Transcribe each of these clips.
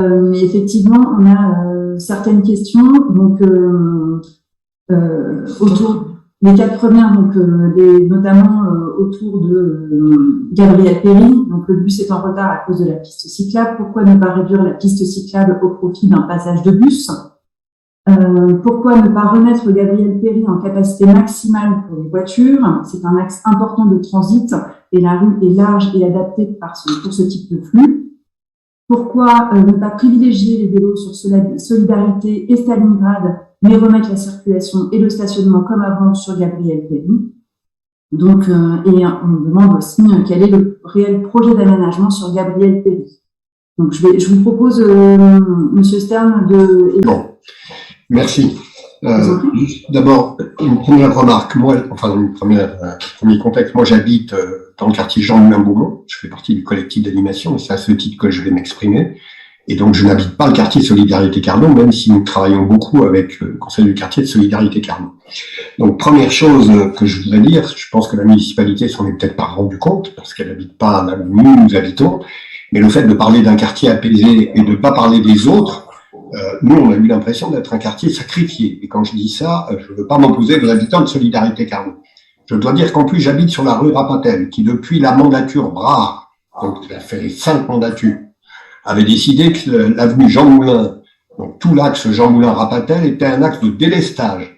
Mais effectivement, on a certaines questions, donc autour les 4 premières, donc notamment autour de Gabriel Péry. Donc le bus est en retard à cause de la piste cyclable. Pourquoi ne pas réduire la piste cyclable au profit d'un passage de bus? Pourquoi ne pas remettre Gabriel Péry en capacité maximale pour les voitures? C'est un axe important de transit et la rue est large et adaptée pour ce type de flux. Pourquoi ne pas privilégier les vélos sur Solidarité et Stalingrad, mais remettre la circulation et le stationnement comme avant sur Gabriel Péry? Donc, et on me demande aussi quel est le réel projet d'aménagement sur Gabriel Péry. Donc, je vous propose, Monsieur Stern, Bon, merci. D'abord, une première remarque. Premier contexte. Moi, j'habite dans le quartier Jean-Moulin-Beaumont. Je fais partie du collectif d'animation et c'est à ce titre que je vais m'exprimer. Et donc, je n'habite pas le quartier Solidarité Carnot, même si nous travaillons beaucoup avec le conseil du quartier de Solidarité Carnot. Donc, première chose que je voudrais dire, je pense que la municipalité s'en est peut-être pas rendu compte parce qu'elle n'habite pas là où nous habitons. Mais le fait de parler d'un quartier apaisé et de ne pas parler des autres, nous, on a eu l'impression d'être un quartier sacrifié. Et quand je dis ça, je ne veux pas m'opposer aux habitants de Solidarité Carnot. Je dois dire qu'en plus, j'habite sur la rue Rapatel, qui depuis la mandature Brard, donc ça fait 5 mandatures, avait décidé que l'avenue Jean Moulin, donc tout l'axe Jean Moulin-Rapatel, était un axe de délestage,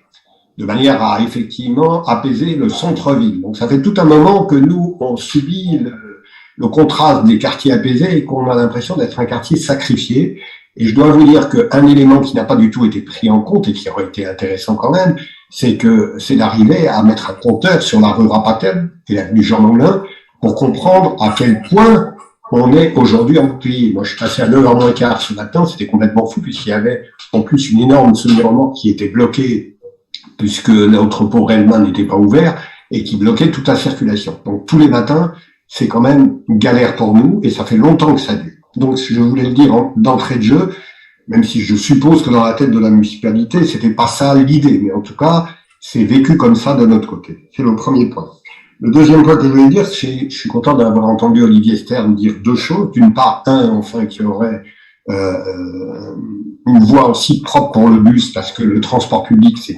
de manière à effectivement apaiser le centre-ville. Donc ça fait tout un moment que nous, on subit le contraste des quartiers apaisés et qu'on a l'impression d'être un quartier sacrifié. Et je dois vous dire qu'un élément qui n'a pas du tout été pris en compte et qui aurait été intéressant quand même, c'est d'arriver à mettre un compteur sur la rue Rapatel et l'avenue Jean Moulin pour comprendre à quel point on est aujourd'hui en pays. Moi, je suis passé à 9h moins quart ce matin, c'était complètement fou puisqu'il y avait en plus une énorme semi-remorque qui était bloquée puisque l'entrepôt Relman n'était pas ouvert et qui bloquait toute la circulation. Donc tous les matins, c'est quand même une galère pour nous et ça fait longtemps que ça dure. Donc, je voulais le dire d'entrée de jeu, même si je suppose que dans la tête de la municipalité, c'était pas ça l'idée, mais en tout cas, c'est vécu comme ça de notre côté. C'est le premier point. Le deuxième point que je voulais dire, c'est je suis content d'avoir entendu Olivier Stern dire 2 choses. D'une part, enfin, qu'il y aurait une voie aussi propre pour le bus, parce que le transport public, c'est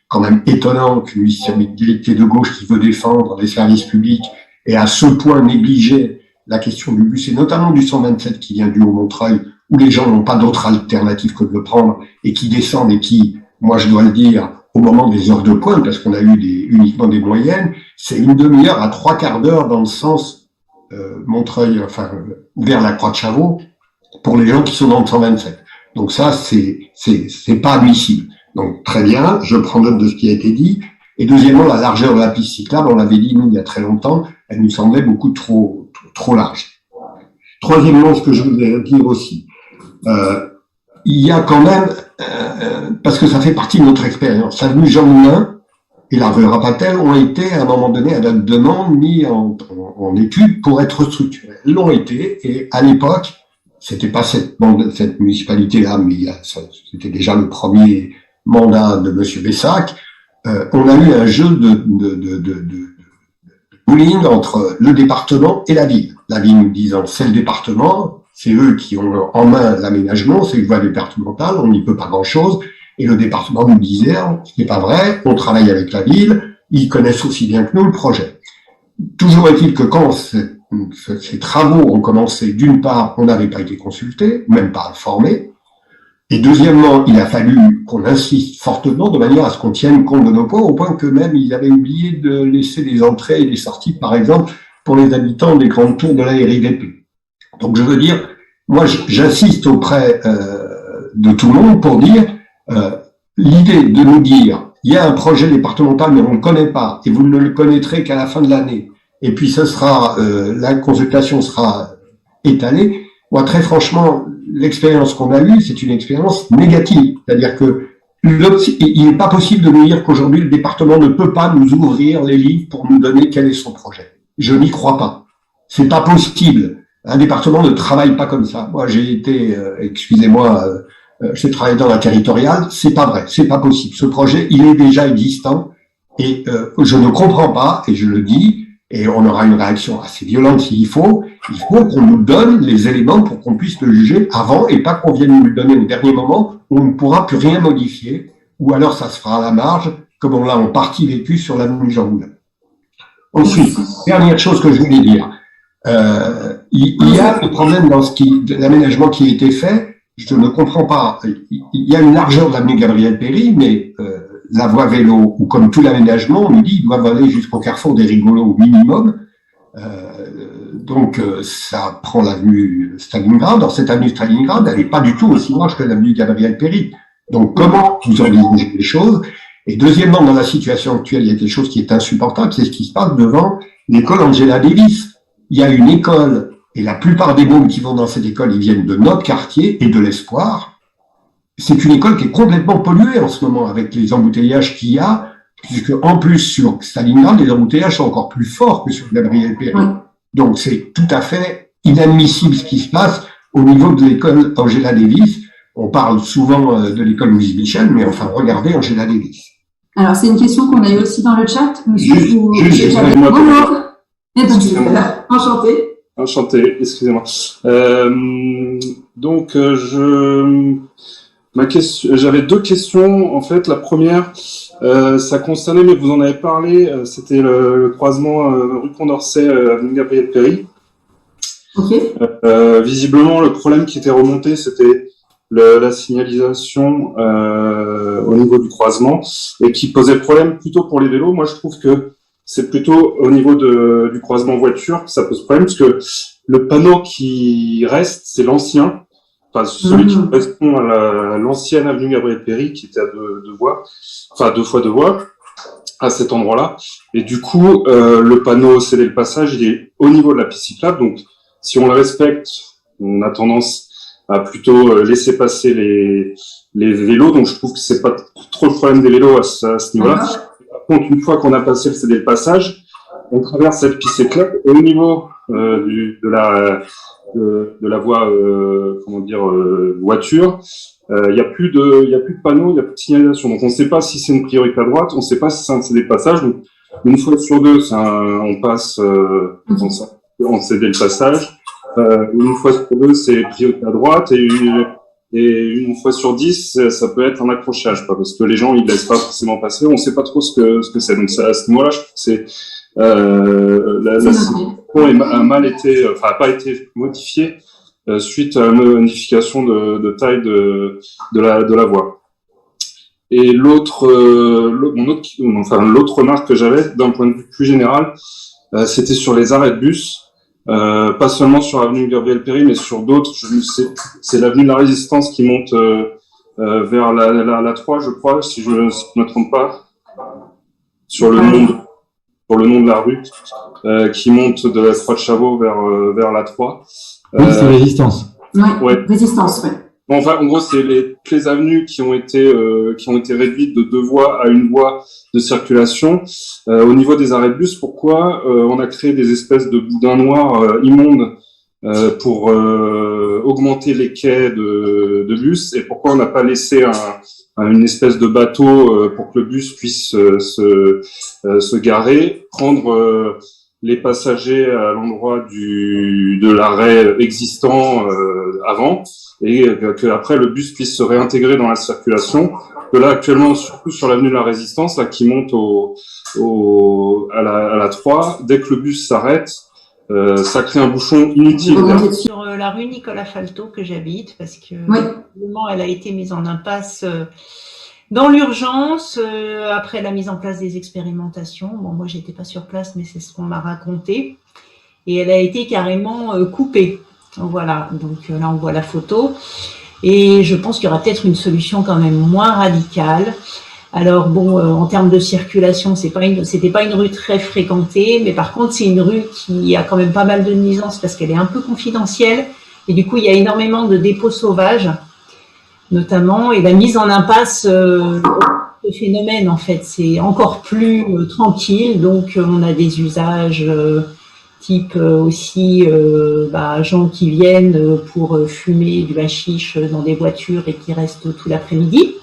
quand même étonnant qu'une municipalité de gauche qui veut défendre des services publics ait à ce point négligé la question du bus, et notamment du 127 qui vient du Haut-Montreuil, où les gens n'ont pas d'autre alternative que de le prendre, et qui descendent, et qui, moi je dois le dire, au moment des heures de pointe, parce qu'on a eu uniquement des moyennes, c'est une demi-heure à 3/4 d'heure dans le sens Montreuil, enfin vers la Croix-de-Chavaux, pour les gens qui sont dans le 127. Donc ça, c'est pas admissible. Donc très bien, je prends note de ce qui a été dit. Et deuxièmement, la largeur de la piste cyclable, on l'avait dit nous il y a très longtemps, elle nous semblait beaucoup trop large. Troisièmement, ce que je voulais dire aussi, il y a quand même, parce que ça fait partie de notre expérience, l'avenue Jean Moulin et la rue Rapatel ont été à un moment donné à notre demande mis en étude pour être structurés. Elles l'ont été, et à l'époque, c'était pas cette municipalité-là, mais c'était déjà le premier mandat de Monsieur Bessac. On a eu un jeu de bowling entre le département et la ville. La ville nous disant c'est le département, c'est eux qui ont en main l'aménagement, c'est une voie départementale, on n'y peut pas grand-chose. Et le département nous disait ce n'est pas vrai, on travaille avec la ville, ils connaissent aussi bien que nous le projet. Toujours est-il que quand ces travaux ont commencé, d'une part, on n'avait pas été consulté, même pas informé. Et deuxièmement, il a fallu qu'on insiste fortement de manière à ce qu'on tienne compte de nos points, au point que même ils avaient oublié de laisser des entrées et des sorties, par exemple, pour les habitants des grandes tours de la RIVP. Donc je veux dire, moi j'insiste auprès de tout le monde pour dire, l'idée de nous dire, il y a un projet départemental mais on ne le connaît pas, et vous ne le connaîtrez qu'à la fin de l'année, et puis ce sera, la consultation sera étalée. Moi très franchement, l'expérience qu'on a eue, c'est une expérience négative. C'est-à-dire que il n'est pas possible de nous dire qu'aujourd'hui, le département ne peut pas nous ouvrir les livres pour nous donner quel est son projet. Je n'y crois pas. C'est pas possible. Un département ne travaille pas comme ça. Moi, j'ai été, excusez-moi, j'ai travaillé dans la territoriale. C'est pas vrai. C'est pas possible. Ce projet, il est déjà existant et je ne comprends pas, et je le dis, et on aura une réaction assez violente s'il faut. Il faut qu'on nous donne les éléments pour qu'on puisse le juger avant et pas qu'on vienne nous le donner au dernier moment où on ne pourra plus rien modifier, ou alors ça se fera à la marge, comme on l'a en partie vécu sur l'avenue Jean Moulin. Ensuite, dernière chose que je voulais dire, il y a le problème dans l'aménagement qui a été fait. Je ne comprends pas. Il y a une largeur de l'avenue Gabriel Péri, mais la voie vélo, ou comme tout l'aménagement, on nous dit qu'ils doivent aller jusqu'au carrefour des Rigolos au minimum. Donc, ça prend l'avenue Stalingrad. Dans cette avenue Stalingrad, elle n'est pas du tout aussi large que l'avenue Gabriel Péri. Donc, comment vous envisagez les choses? Et deuxièmement, dans la situation actuelle, il y a quelque chose qui est insupportable, c'est ce qui se passe devant l'école Angela Davis. Il y a une école, et la plupart des mômes qui vont dans cette école, ils viennent de notre quartier et de l'Espoir. C'est une école qui est complètement polluée en ce moment avec les embouteillages qu'il y a, puisque en plus sur Stalingrad, les embouteillages sont encore plus forts que sur Gabriel Péri. Donc c'est tout à fait inadmissible ce qui se passe au niveau de l'école Angela Davis. On parle souvent de l'école Louise Michel, mais enfin regardez Angela Davis. Alors c'est une question qu'on a eu aussi dans le chat. Monsieur, Enchanté, excusez-moi. Donc j'avais deux questions en fait. La première, ça concernait, mais vous en avez parlé, c'était le croisement rue Condorcet, avenue Gabriel Péri. Okay. Visiblement, le problème qui était remonté, c'était la signalisation au niveau du croisement et qui posait problème plutôt pour les vélos. Moi, je trouve que c'est plutôt au niveau du croisement voiture que ça pose problème, parce que le panneau qui reste, c'est l'ancien. Enfin, celui qui correspond à l'ancienne avenue Gabriel Péri, qui était à deux voies, enfin 2 fois 2 voies, à cet endroit-là. Et du coup, le panneau céder le passage, il est au niveau de la piste cyclable. Donc, si on le respecte, on a tendance à plutôt laisser passer les vélos. Donc, je trouve que c'est pas trop le problème des vélos à ce niveau-là. Par contre, une fois qu'on a passé le céder le passage, on traverse cette piste cyclable et au niveau de la voie voiture, il y a plus de panneaux, il y a plus de signalisation. Donc on ne sait pas si c'est une priorité à droite, on ne sait pas si c'est un cédé passage. Donc une fois sur deux, on passe on cédé le passage. Une fois sur deux, c'est priorité à droite et une fois sur 10, ça peut être un accrochage, parce que les gens ils laissent pas forcément passer. On ne sait pas trop ce que c'est. Donc à ce moment-là, je trouve que c'est la situation a pas été modifiée suite à une modification de taille de la voie. Et l'autre remarque que j'avais d'un point de vue plus général, c'était sur les arrêts de bus, pas seulement sur l'avenue Gabriel Péri, mais sur d'autres. C'est l'avenue de la Résistance qui monte vers la 3, je crois, si je ne me trompe pas, sur le nom de la rue, qui monte de la Croix de Chavaux vers la 3. Oui, c'est Résistance. Ouais. Résistance, ouais. Bon, enfin, en gros, c'est toutes les avenues qui ont été réduites de 2 voies à 1 voie de circulation. Au niveau des arrêts de bus, pourquoi on a créé des espèces de boudins noirs immondes pour augmenter les quais de bus, et pourquoi on n'a pas laissé une espèce de bateau pour que le bus puisse se garer, prendre les passagers à l'endroit de l'arrêt existant avant, et que après le bus puisse se réintégrer dans la circulation. Que là actuellement, surtout sur l'avenue de la Résistance, là qui monte à la 3, dès que le bus s'arrête, ça crée un bouchon inutile. Sur la rue Nicolas Falto que j'habite, parce que elle a été mise en impasse dans l'urgence après la mise en place des expérimentations. Bon, moi j'étais pas sur place, mais c'est ce qu'on m'a raconté, et elle a été carrément coupée. Voilà, donc là on voit la photo, et je pense qu'il y aura peut-être une solution quand même moins radicale. Alors bon, en termes de circulation, c'était pas une rue très fréquentée, mais par contre c'est une rue qui a quand même pas mal de nuisances parce qu'elle est un peu confidentielle, et du coup il y a énormément de dépôts sauvages, notamment, et la mise en impasse, le phénomène en fait, c'est encore plus tranquille, donc on a des usages type aussi gens qui viennent pour fumer du hashish dans des voitures et qui restent tout l'après-midi.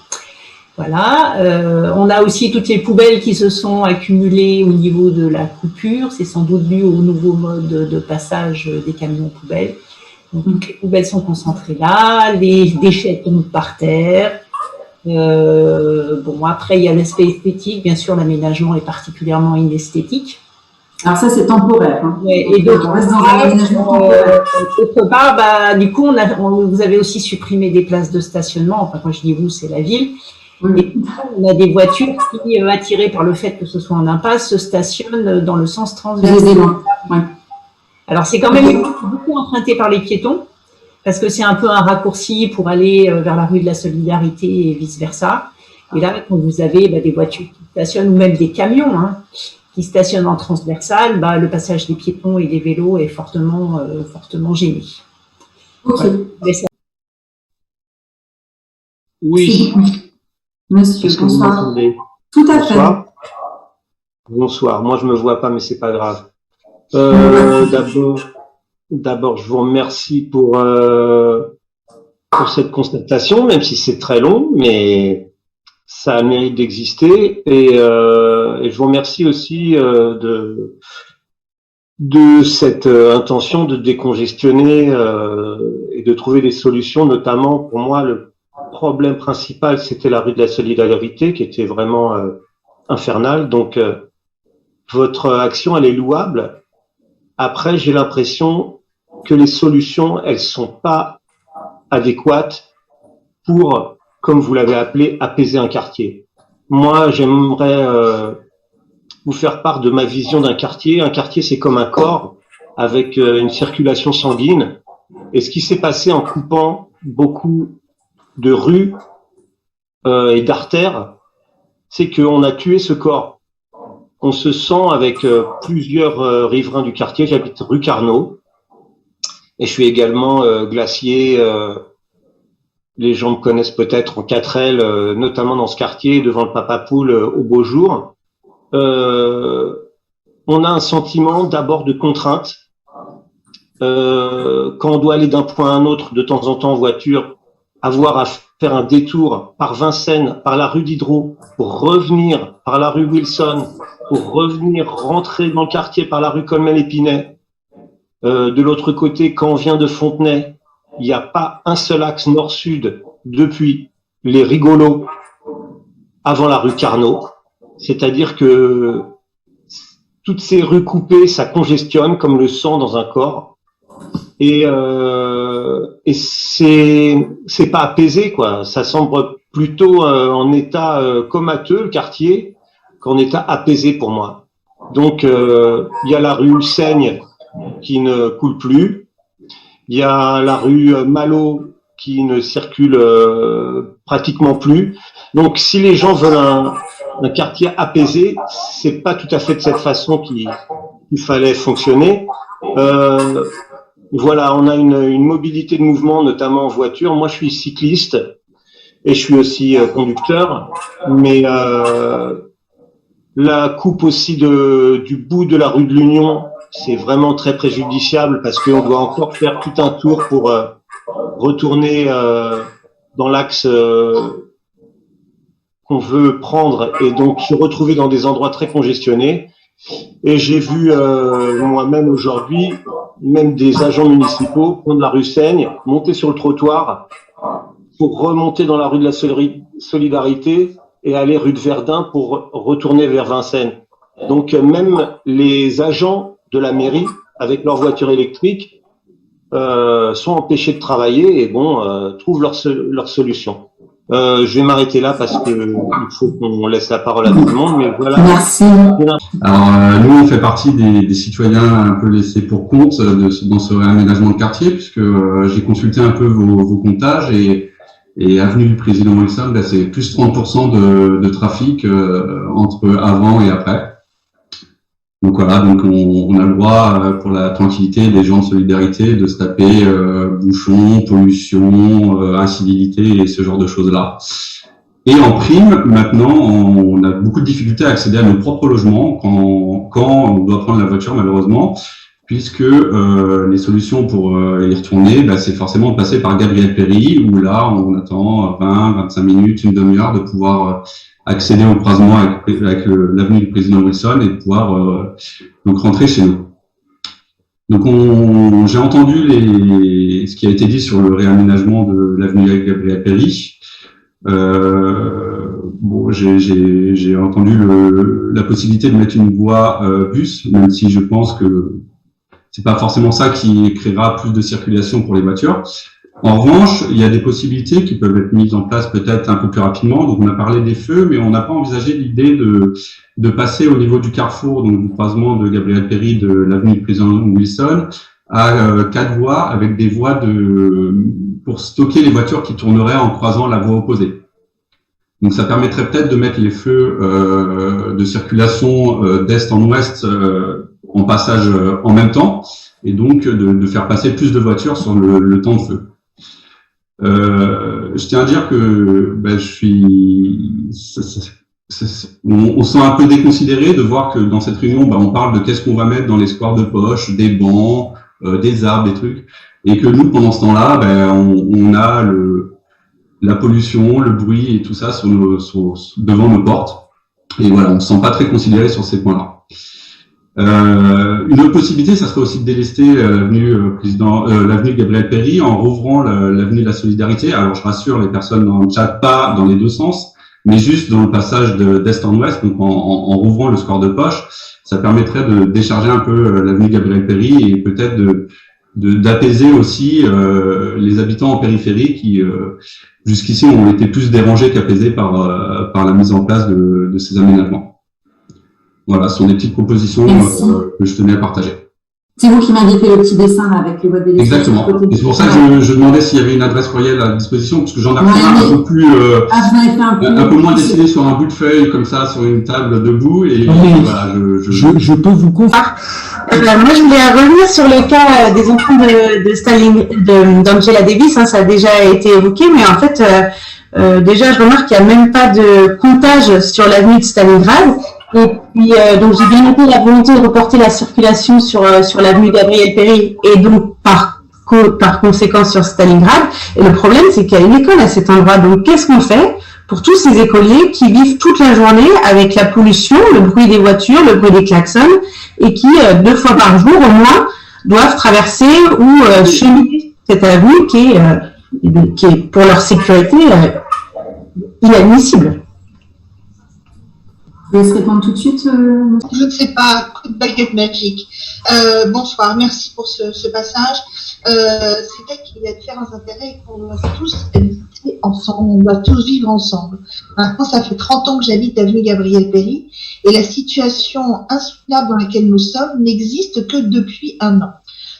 Voilà. On a aussi toutes les poubelles qui se sont accumulées au niveau de la coupure. C'est sans doute dû au nouveau mode de passage des camions poubelles. Donc, toutes les poubelles sont concentrées là, les déchets tombent par terre. Bon, après, il y a l'aspect esthétique. Bien sûr, l'aménagement est particulièrement inesthétique. Alors ça, c'est temporaire. Hein. Et donc, on reste dans un aménagement temporaire. Autre part, du coup, vous avez aussi supprimé des places de stationnement. Enfin, quand je dis vous, c'est la ville. Oui. Et on a des voitures qui, attirées par le fait que ce soit en impasse, se stationnent dans le sens transversal. Ouais. Alors, c'est quand même beaucoup emprunté par les piétons, parce que c'est un peu un raccourci pour aller vers la rue de la Solidarité et vice-versa. Et là, quand vous avez des voitures qui stationnent, ou même des camions qui stationnent en transversal, le passage des piétons et des vélos est fortement gêné. Ok. Ouais. Oui. Monsieur, bonsoir. Tout à fait. Bonsoir. Moi, je me vois pas, mais c'est pas grave. D'abord, je vous remercie pour cette constatation, même si c'est très long, mais ça a le mérite d'exister. Et je vous remercie aussi de cette intention de décongestionner et de trouver des solutions, notamment pour moi le problème principal, c'était la rue de la Solidarité, qui était vraiment infernale. Donc, votre action, elle est louable. Après, j'ai l'impression que les solutions, elles sont pas adéquates pour, comme vous l'avez appelé, apaiser un quartier. Moi, j'aimerais vous faire part de ma vision d'un quartier. Un quartier, c'est comme un corps avec une circulation sanguine. Et ce qui s'est passé en coupant beaucoup de rues et d'artères, c'est qu'on a tué ce corps. On se sent avec plusieurs riverains du quartier. J'habite rue Carnot et je suis également glacier. Les gens me connaissent peut-être en 4L, notamment dans ce quartier, devant le Papa Poule au beau jour. On a un sentiment d'abord de contrainte. Quand on doit aller d'un point à un autre de temps en temps en voiture, avoir à faire un détour par Vincennes, par la rue Diderot, pour revenir par la rue Wilson, pour revenir rentrer dans le quartier par la rue Colmel-Épinay. De l'autre côté, quand on vient de Fontenay, il n'y a pas un seul axe nord-sud depuis les Rigolos avant la rue Carnot. C'est-à-dire que toutes ces rues coupées, ça congestionne comme le sang dans un corps. Et c'est pas apaisé, quoi. Ça semble plutôt en état comateux, le quartier, qu'en état apaisé pour moi. Donc, il y a la rue Seigne qui ne coule plus. Il y a la rue Malo qui ne circule pratiquement plus. Donc, si les gens veulent un quartier apaisé, c'est pas tout à fait de cette façon qu'il fallait fonctionner. Voilà, on a une mobilité de mouvement, notamment en voiture. Moi, je suis cycliste et je suis aussi conducteur, mais la coupe aussi du bout de la rue de l'Union, c'est vraiment très préjudiciable parce qu'on doit encore faire tout un tour pour retourner dans l'axe qu'on veut prendre et donc se retrouver dans des endroits très congestionnés. Et j'ai vu moi-même aujourd'hui, même des agents municipaux prendre la rue Seigne, monter sur le trottoir pour remonter dans la rue de la Solidarité et aller rue de Verdun pour retourner vers Vincennes. Donc même les agents de la mairie, avec leur voiture électrique, sont empêchés de travailler et trouvent leur solution. Je vais m'arrêter là parce que il faut qu'on laisse la parole à tout le monde, mais voilà. Merci. Alors, nous, on fait partie des citoyens un peu laissés pour compte dans ce réaménagement de quartier, puisque j'ai consulté un peu vos comptages et avenue du Président Wilson, là, c'est plus 30% de trafic entre avant et après. Donc voilà, donc on a le droit, pour la tranquillité des gens de solidarité, de se taper bouchons, pollution, incivilité et ce genre de choses-là. Et en prime, maintenant, on a beaucoup de difficultés à accéder à nos propres logements quand on doit prendre la voiture, malheureusement, puisque les solutions pour y retourner, c'est forcément de passer par Gabriel Péri, où là, on attend 20-25 minutes, une demi-heure de pouvoir accéder au croisement avec l'avenue du président Wilson et de pouvoir donc rentrer chez nous. Donc, j'ai entendu ce qui a été dit sur le réaménagement de l'avenue Gabriel Péri. J'ai entendu la possibilité de mettre une voie bus, même si je pense que c'est pas forcément ça qui créera plus de circulation pour les voitures. En revanche, il y a des possibilités qui peuvent être mises en place peut-être un peu plus rapidement. Donc, on a parlé des feux, mais on n'a pas envisagé l'idée de passer au niveau du carrefour, donc du croisement de Gabriel Péri de l'avenue du président Wilson, à 4 voies avec des voies pour stocker les voitures qui tourneraient en croisant la voie opposée. Donc, ça permettrait peut-être de mettre les feux de circulation d'est en ouest en passage en même temps, et donc de faire passer plus de voitures sur le temps de feu. Je tiens à dire que on se sent un peu déconsidéré de voir que dans cette réunion, on parle de qu'est-ce qu'on va mettre dans les squares de poche, des bancs, des arbres, des trucs, et que nous, pendant ce temps-là, on a la pollution, le bruit et tout ça devant nos portes. Et voilà, on ne se sent pas très considéré sur ces points-là. Une autre possibilité, ça serait aussi de délester l'avenue Gabriel Péri en rouvrant l'avenue de la Solidarité. Alors, je rassure les personnes dans le chat, pas dans les deux sens, mais juste dans le passage d'est en ouest, donc en rouvrant le square de poche. Ça permettrait de décharger un peu l'avenue Gabriel Péri et peut-être d'apaiser aussi les habitants en périphérie qui jusqu'ici ont été plus dérangés qu'apaisés par la mise en place de ces aménagements. Voilà, ce sont des petites propositions que je tenais à partager. C'est vous qui m'indiquez le petit dessin là, avec les voies d'élection. Exactement. Et c'est pour ça que je demandais s'il y avait une adresse courriel à disposition, parce que j'en ai fait un peu plus, un peu moins dessiné sur un bout de feuille, comme ça, sur une table debout. Et voilà, je peux vous confirmer. Moi, je voulais revenir sur le cas des enfants d'Angela Davis. Ça a déjà été évoqué, mais en fait, déjà, je remarque qu'il n'y a même pas de comptage sur l'avenue de Stalingrad. Et puis, donc, j'ai bien noté la volonté de reporter la circulation sur l'avenue Gabriel Péri et donc, par conséquent, sur Stalingrad. Et le problème, c'est qu'il y a une école à cet endroit. Donc, qu'est-ce qu'on fait pour tous ces écoliers qui vivent toute la journée avec la pollution, le bruit des voitures, le bruit des klaxons, et qui, 2 fois par jour, au moins, doivent traverser ou cheminer cette avenue qui est, pour leur sécurité, inadmissible. Je vais se répondre tout de suite. Je ne sais pas, coup de baguette magique. Bonsoir, merci pour ce passage. C'est vrai qu'il y a différents intérêts et qu'on doit tous habiter ensemble, on doit tous vivre ensemble. Maintenant, ça fait 30 ans que j'habite avenue Gabriel Péri et la situation insoutenable dans laquelle nous sommes n'existe que depuis 1 an.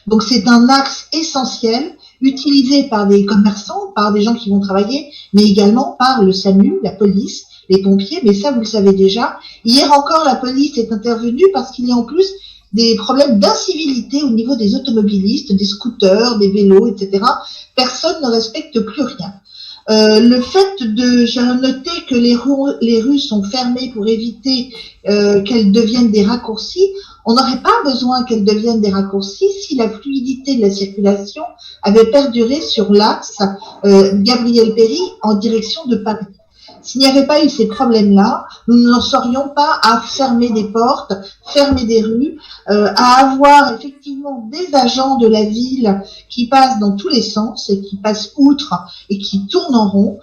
Donc c'est un axe essentiel utilisé par des commerçants, par des gens qui vont travailler, mais également par le SAMU, la police, les pompiers, mais ça, vous le savez déjà. Hier encore, la police est intervenue parce qu'il y a en plus des problèmes d'incivilité au niveau des automobilistes, des scooters, des vélos, etc. Personne ne respecte plus rien. Le fait j'ai noté que les rues sont fermées pour éviter qu'elles deviennent des raccourcis. On n'aurait pas besoin qu'elles deviennent des raccourcis si la fluidité de la circulation avait perduré sur l'axe Gabriel Péri en direction de Paris. S'il n'y avait pas eu ces problèmes-là, nous n'en serions pas à fermer des portes, fermer des rues, à avoir effectivement des agents de la ville qui passent dans tous les sens et qui passent outre et qui tournent en rond.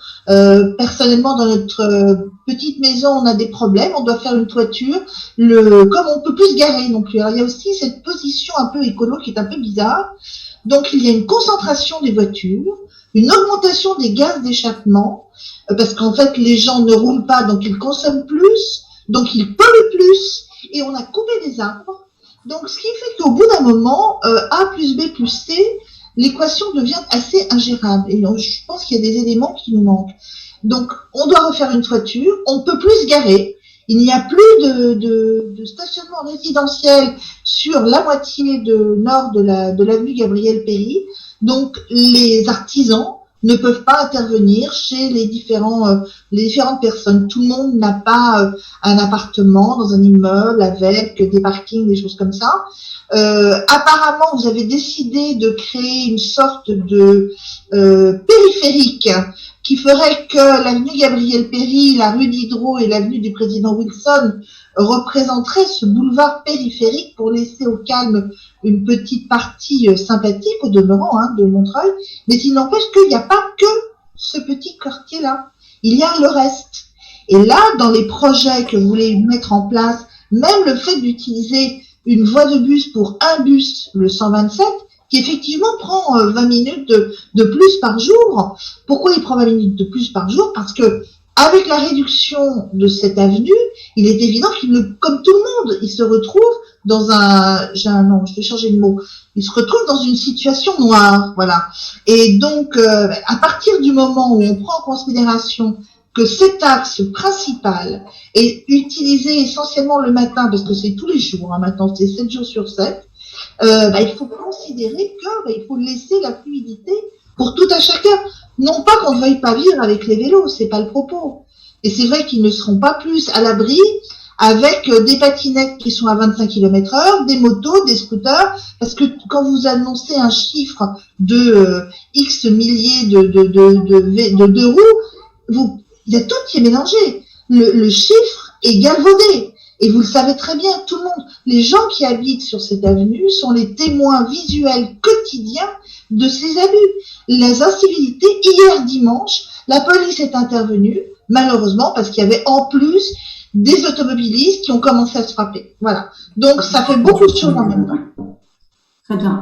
Personnellement, dans notre petite maison, on a des problèmes, on doit faire une toiture, comme on peut plus se garer non plus. Alors, il y a aussi cette position un peu écolo qui est un peu bizarre. Donc, il y a une concentration des voitures, une augmentation des gaz d'échappement, parce qu'en fait, les gens ne roulent pas, donc ils consomment plus, donc ils polluent plus, et on a coupé des arbres. Donc, ce qui fait qu'au bout d'un moment, A plus B plus C, l'équation devient assez ingérable. Et donc, je pense qu'il y a des éléments qui nous manquent. Donc, on doit refaire une toiture, on ne peut plus se garer. Il n'y a plus de stationnement résidentiel sur la moitié nord de l'avenue Gabriel Péri. Donc, les artisans ne peuvent pas intervenir chez les différentes personnes. Tout le monde n'a pas un appartement dans un immeuble avec des parkings, des choses comme ça. Apparemment, vous avez décidé de créer une sorte de périphérique qui ferait que l'avenue Gabriel Péri, la rue Diderot et l'avenue du président Wilson représenteraient ce boulevard périphérique pour laisser au calme une petite partie sympathique au demeurant de Montreuil. Mais il n'empêche qu'il n'y a pas que ce petit quartier-là. Il y a le reste. Et là, dans les projets que vous voulez mettre en place, même le fait d'utiliser une voie de bus pour un bus, le 127, qui effectivement prend 20 minutes de plus par jour. Pourquoi il prend 20 minutes de plus par jour? Parce que avec la réduction de cette avenue, il est évident qu'il ne, comme tout le monde, il se retrouve dans je vais changer de mot. Il se retrouve dans une situation noire, voilà. Et donc, à partir du moment où on prend en considération que cet axe principal est utilisé essentiellement le matin, parce que c'est tous les jours, maintenant, c'est 7 jours sur 7, il faut considérer qu'il faut laisser la fluidité pour tout à chacun. Non pas qu'on ne veuille pas vivre avec les vélos, c'est pas le propos. Et c'est vrai qu'ils ne seront pas plus à l'abri avec des patinettes qui sont à 25 km/h, des motos, des scooters, parce que quand vous annoncez un chiffre de X milliers de deux roues, il y a tout qui est mélangé. Le chiffre est galvaudé. Et vous le savez très bien, tout le monde, les gens qui habitent sur cette avenue sont les témoins visuels quotidiens de ces abus. Les incivilités, hier dimanche, la police est intervenue, malheureusement, parce qu'il y avait en plus des automobilistes qui ont commencé à se frapper. Voilà. Donc, ça fait beaucoup de choses en même temps. Très bien.